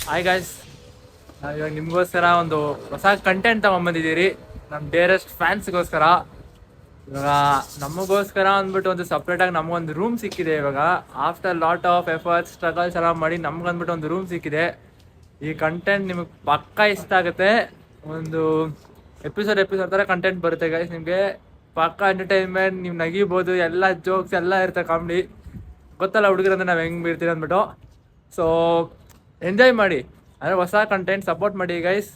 Hi guys, ಇವಾಗ ನಿಮಗೋಸ್ಕರ ಒಂದು ಹೊಸ ಕಂಟೆಂಟ್ ತಗೊಂಡ್ಬಂದಿದ್ದೀರಿ ನಮ್ಮ ಡೇರೆಸ್ಟ್ ಫ್ಯಾನ್ಸ್ಗೋಸ್ಕರ. ಇವಾಗ ನಮಗೋಸ್ಕರ ಅಂದ್ಬಿಟ್ಟು ಒಂದು ಸಪ್ರೇಟಾಗಿ ನಮಗೊಂದು ರೂಮ್ ಸಿಕ್ಕಿದೆ. ಇವಾಗ after lot of efforts struggles ಎಲ್ಲ ಮಾಡಿ ನಮ್ಗಂದ್ಬಿಟ್ಟು ಒಂದು ರೂಮ್ ಸಿಕ್ಕಿದೆ. ಈ ಕಂಟೆಂಟ್ ನಿಮಗೆ ಪಕ್ಕಾ ಇಷ್ಟ ಆಗುತ್ತೆ. ಒಂದು ಎಪಿಸೋಡ್ ಥರ ಕಂಟೆಂಟ್ ಬರುತ್ತೆ ಗೈಸ್. ನಿಮಗೆ ಪಕ್ಕಾ ಎಂಟರ್ಟೈನ್ಮೆಂಟ್, ನೀವು ನಗಿಬೋದು, ಎಲ್ಲ ಜೋಕ್ಸ್ ಎಲ್ಲ ಇರುತ್ತೆ, ಕಾಮಿಡಿ. ಗೊತ್ತಲ್ಲ ಹುಡುಗರಂದ್ರೆ ನಾವು ಹೆಂಗೆ ಬೀಳ್ತೀವಿ ಅಂದ್ಬಿಟ್ಟು. ಸೊ ಎಂಜಾಯ್ ಮಾಡಿ, ಅಂದರೆ ಹೊಸ ಕಂಟೆಂಟ್ ಸಪೋರ್ಟ್ ಮಾಡಿ ಗೈಸ್.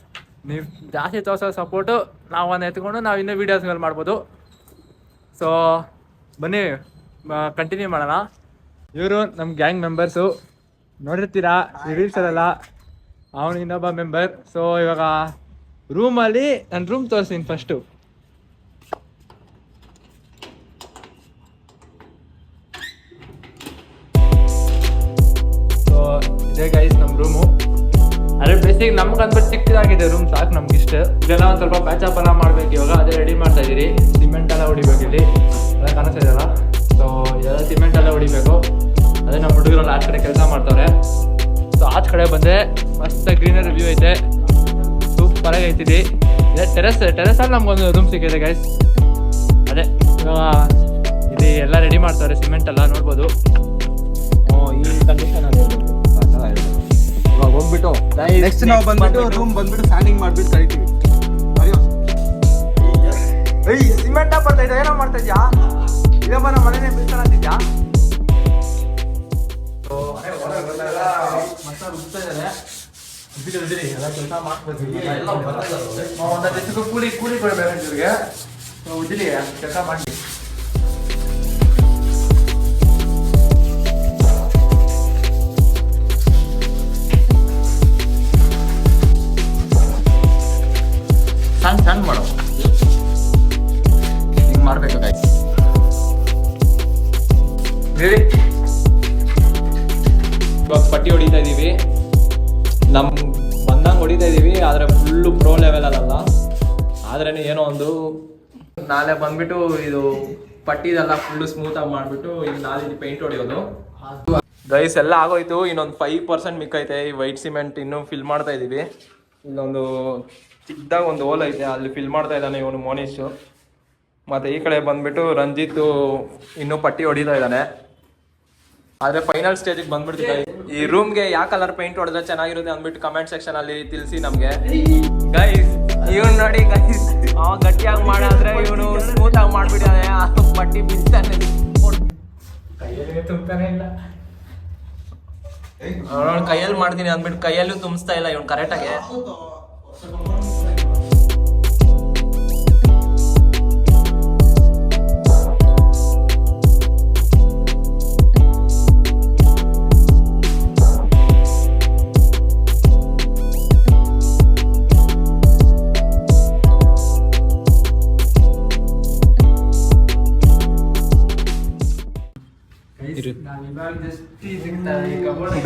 ನೀವು ಜಾಸ್ತಿ ತೋರಿಸೋ ಸಪೋರ್ಟು ನಾವು ಒಂದು ಎತ್ಕೊಂಡು ನಾವು ಇನ್ನೂ ವೀಡಿಯೋಸ್ಗಳು ಮಾಡ್ಬೋದು. ಸೊ ಬನ್ನಿ ಕಂಟಿನ್ಯೂ ಮಾಡೋಣ. ಇವರು ನಮ್ಮ ಗ್ಯಾಂಗ್ ಮೆಂಬರ್ಸು, ನೋಡಿರ್ತೀರಾ ರೀಲ್ಸಲ್ಲ. ಅವನು ಇನ್ನೊಬ್ಬ ಮೆಂಬರ್. ಸೊ ಇವಾಗ ರೂಮಲ್ಲಿ ನನ್ನ ರೂಮ್ ತೋರಿಸ್ತೀನಿ ಫಸ್ಟು. ಸೊ ಇದೇ ಗೈಸ್ ನಮ್ಮ ರೂಮು. ಅದೇ ಬೇಸಿಕ್ ನಮ್ಗೆ ಅಂದ್ಬಿಟ್ಟು ಚಿಕ್ಕದಾಗಿದೆ ರೂಮ್, ಸಾಕು ನಮ್ಗಿಷ್ಟ. ಇದೆಲ್ಲ ಒಂದು ಸ್ವಲ್ಪ ಪ್ಯಾಚಪ್ ಎಲ್ಲ ಮಾಡ್ಬೇಕು ಇವಾಗ. ಅದೇ ರೆಡಿ ಮಾಡ್ತಾ ಇದ್ದೀರಿ. ಸಿಮೆಂಟ್ ಎಲ್ಲ ಹೊಡಿಬೇಕು, ಇಲ್ಲಿ ಎಲ್ಲ ಕಾಣಿಸ್ತಾ ಇದೆಯಲ್ಲ. ಸೊ ಇದೆಲ್ಲ ಸಿಮೆಂಟ್ ಎಲ್ಲ ಹೊಡಿಬೇಕು. ಅದೇ ನಮ್ಮ ಹುಡುಗರೆಲ್ಲ ಆಚ ಕಡೆ ಕೆಲಸ ಮಾಡ್ತಾರೆ. ಸೊ ಆಚ ಕಡೆ ಬಂದೆ, ಮಸ್ತ್ ಗ್ರೀನರಿ ವ್ಯೂ ಐತೆ, ಸೂಪರಾಗಿ ಐತಿದೆ. ಇದೇ ಟೆರೆಸಲ್ಲಿ ನಮ್ಗೊಂದು ರೂಮ್ ಸಿಕ್ಕಿದೆ ಗೈಸ್. ಅದೇ ಇವಾಗ ಇಲ್ಲಿ ಎಲ್ಲ ರೆಡಿ ಮಾಡ್ತಾರೆ, ಸಿಮೆಂಟ್ ಎಲ್ಲ ನೋಡ್ಬೋದು. ಈ ಕಂಡೀಷನ್ ಇವಾಗ ಹೋಗ್ಬಿಟ್ಟು ನೆಕ್ಸ್ಟ್ ನಾವು ಬಂದ್ಬಿಟ್ಟು ರೂಮ್ ಬಂದ್ಬಿಟ್ಟು ಸ್ಟ್ಯಾಂಡಿಂಗ್ ಮಾಡ್ಬಿಟ್ಟು ಕರಿತೀವಿ. ಏಯ್ ಸಿಮೆಂಟ್ ಬರ್ತಾ ಇದೆ, ಏನೋ ಮಾಡ್ತಾ ಇದ್ಯಾ? ಇದಪ್ಪ ನಮ್ಮ ಮನೆನೇ ಬೀಳ್ತಾನ ಅಂತಿದ್ಯಾ? ಕೆಲಸ ಮಾಡ್ಬೇಕು, ಒಂದೊಂದು ದಿವಸಕ್ಕೂ ಕೂಲಿ ಕೊಡ್ಬೇಕು ಇವ್ರಿಗೆ. ಉಜ್ಜಿಲಿ ಕೆಲಸ ಮಾಡಿ. ಸಣ್ಣ ಮಾಡೋ ಹಿಂಗೆ ಮಾಡಬೇಕು ಗೈಸ್. ಇವಾಗ ಪಟ್ಟಿ ಹೊಡಿತಾ ಇದ್ದೀವಿ, ನಮ್ಮ ಬಂದಂಗೆ ಹೊಡಿತಾ ಇದ್ದೀವಿ. ಆದರೆ ಫುಲ್ಲು ಪ್ರೋ ಲೆವೆಲಲ್ಲ, ಆದ್ರೇ ಏನೋ ಒಂದು ನಾಳೆ ಬಂದ್ಬಿಟ್ಟು ಇದು ಪಟ್ಟಿದೆಲ್ಲ ಫುಲ್ಲು ಸ್ಮೂತಾಗಿ ಮಾಡಿಬಿಟ್ಟು ಈಗ ನಾಳೆ ಪೇಂಟ್ ಹೊಡಿಯೋದು ಗೈಸ್. ಎಲ್ಲ ಆಗೋಯ್ತು, ಇನ್ನೊಂದು 5% ಮಿಕ್ಕೈತೆ. ಈ ವೈಟ್ ಸಿಮೆಂಟ್ ಇನ್ನೂ ಫಿಲ್ ಮಾಡ್ತಾ ಇದ್ದೀವಿ. ಇಲ್ಲೊಂದು ಚಿಕ್ಕದಾಗ ಒಂದು ಹೋಲ್ ಐತೆ, ಅಲ್ಲಿ ಫಿಲ್ ಮಾಡ್ತಾ ಇದ್ದಾನೆ ಇವನು ಮೋನೀಶು. ಮತ್ತು ಈ ಕಡೆ ಬಂದ್ಬಿಟ್ಟು ರಂಜಿತ್ ಇನ್ನೂ ಪಟ್ಟಿ ಹೊಡಿತಾ ಇದ್ದಾನೆ. ಆದರೆ ಫೈನಲ್ ಸ್ಟೇಜಿಗೆ ಬಂದ್ಬಿಡ್ತೀವಿ. ಈ ರೂಮ್ಗೆ ಯಾವ ಕಲರ್ ಪೇಂಟ್ ಹೊಡೆದ್ರೆ ಚೆನ್ನಾಗಿರುತ್ತೆ ಅಂದ್ಬಿಟ್ಟು ಕಮೆಂಟ್ ಸೆಕ್ಷನ್ ಅಲ್ಲಿ ತಿಳಿಸಿ ನಮಗೆ ಗೈಸ್. ಇವನು ನೋಡಿ ಗೈಸ್, ಗಟ್ಟಿಯಾಗಿ ಮಾಡಿದ್ರೆ ಇವನು ಸ್ಮೂತ್ ಆಗಿ ಮಾಡ್ಬಿಟ್ಟಿದ್ದಾನೆ. ಪಟ್ಟಿ ಬಿಡ್ತಾನೆ, ತುಂಬ್ತಾನೆ ಇಲ್ಲ. ಕೈಯಲ್ಲಿ ಮಾಡ್ತೀನಿ ಅಂದ್ಬಿಟ್ಟು ಕೈಯಲ್ಲೂ ತುಂಬಿಸ್ತಾ ಇಲ್ಲ ಇವನು ಕರೆಕ್ಟಾಗಿ.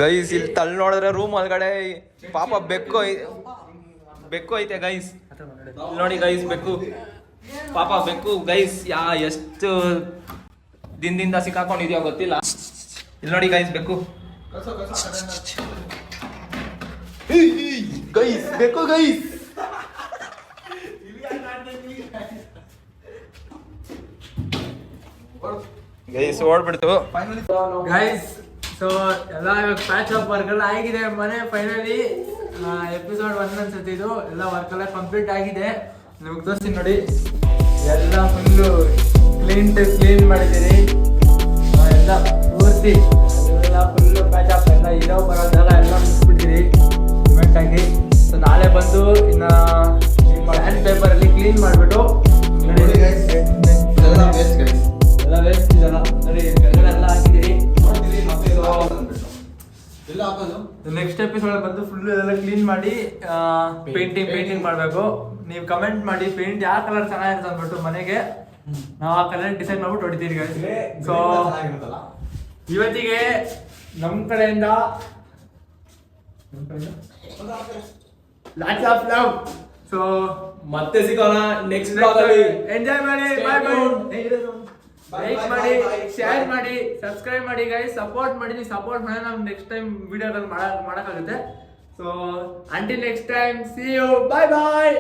ಗೈಸ್ ಇಲ್ಲಿ ತಳ್ಳಿ ನೋಡಿದ್ರೆ ರೂಮ್ ಒಳಗಡೆ ಪಾಪ ಬೆಕ್ಕು ಐತೆ ಗೈಸ್. ನೋಡಿ ಗೈಸ್, ಬೆಕ್ಕು ಪಾಪ ಬೆಕ್ಕು ಗೈಸ್. ಎಷ್ಟು ದಿನದಿಂದ ಸಿಕ್ಕಾಕೊಂಡಿದ್ಯೋ ಗೊತ್ತಿಲ್ಲ. ಇಲ್ಲಿ ನೋಡಿ ಗೈಸ್, ಬೆಕ್ಕು ಗೈಸ್, ಬೆಕ್ಕು ಗೈಸ್. ಗೈಸ್ ಓಡ್ಬಿಡ್ತು ಗೈಸ್. ಸೊ ಎಲ್ಲ ಇವಾಗ ಪ್ಯಾಚ್ ಅಪ್ ವರ್ಕ್ ಎಲ್ಲ ಆಗಿದೆ. ಮನೆ ಫೈನಲಿ ಎಪಿಸೋಡ್ 1 ಅನ್ಸುತ್ತೆ ಇದು. ಎಲ್ಲ ವರ್ಕ್ ಎಲ್ಲ ಕಂಪ್ಲೀಟ್ ಆಗಿದೆ. ನಿಮ್ಗೆ ತೋರಿಸ್ತೀನಿ ನೋಡಿ, ಎಲ್ಲ ಫುಲ್ಲು ಕ್ಲೀನ್ ಮಾಡಿದ್ದೀರಿ. ಎಲ್ಲ ಪೂರ್ತಿ ಎಲ್ಲ ಫುಲ್ಲು ಪ್ಯಾಚ್ ಅಪ್ ಎಲ್ಲ ಇರೋ ಬರೋದೆಲ್ಲ ಎಲ್ಲ ಮುಗಿಸ್ಬಿಟ್ಟಿರಿ ಸಿಮೆಂಟ್ ಆಗಿ. ಸೊ ನಾಳೆ ಬಂದು ಇನ್ನು ಹ್ಯಾಂಡ್ ಪೇಪರಲ್ಲಿ ಕ್ಲೀನ್ ಮಾಡಿಬಿಟ್ಟು ನೋಡಿ ಎಲ್ಲ ವೇಸ್ಟ್ ಇದೆಲ್ಲ ನೋಡಿ ಎಲ್ಲ ಹಾಕಿದ್ದೀರಿ. ನೆಕ್ಸ್ಟ್ ಎಪಿಸೋಡ್ ಬಂದು ಫುಲ್ ಎಲ್ಲ ಕ್ಲೀನ್ ಮಾಡಿ ಪೇಂಟಿಂಗ್ ಮಾಡಬೇಕು. ನೀವು ಕಮೆಂಟ್ ಮಾಡಿ ಪೇಂಟ್ ಯಾವ ಕಲರ್ ಚೆನ್ನಾಗಿರುತ್ತೆ ಅಂದ್ಬಿಟ್ಟು ಮನೆಗೆ. ನಾವು ಆ ಕಲರ್ ಡಿಸೈಡ್ ಮಾಡ್ಬಿಟ್ಟು ಹೊಡಿತೀವಿ ಗೈಸ್. ಸೊ ಇವತ್ತಿಗೆ ನಮ್ಮ ಕಡೆಯಿಂದ ಲಾಟ್ಸ್ ಆಫ್ ಲವ್. ಸೊ ಮತ್ತೆ ಸಿಗೋಣ ನೆಕ್ಸ್ಟ್ ಬ್ಲಾಗ್ ಅಲ್ಲಿ. ಎಂಜಾಯ್ ಮಾಡಿ, ಬಾಯ್ ಬಾಯ್. ಲೈಕ್ ಮಾಡಿ, ಶೇರ್ ಮಾಡಿ, ಸಬ್ಸ್ಕ್ರೈಬ್ ಮಾಡಿ ಗೈಸ್. ಸಪೋರ್ಟ್ ಮಾಡಿ. ನೀವು ಸಪೋರ್ಟ್ ಮಾಡಿ ನಾವು ನೆಕ್ಸ್ಟ್ ಟೈಮ್ ವಿಡಿಯೋದಲ್ಲಿ ಮಾಡೋಕ್ಕಾಗುತ್ತೆ. So until next time see you, bye bye.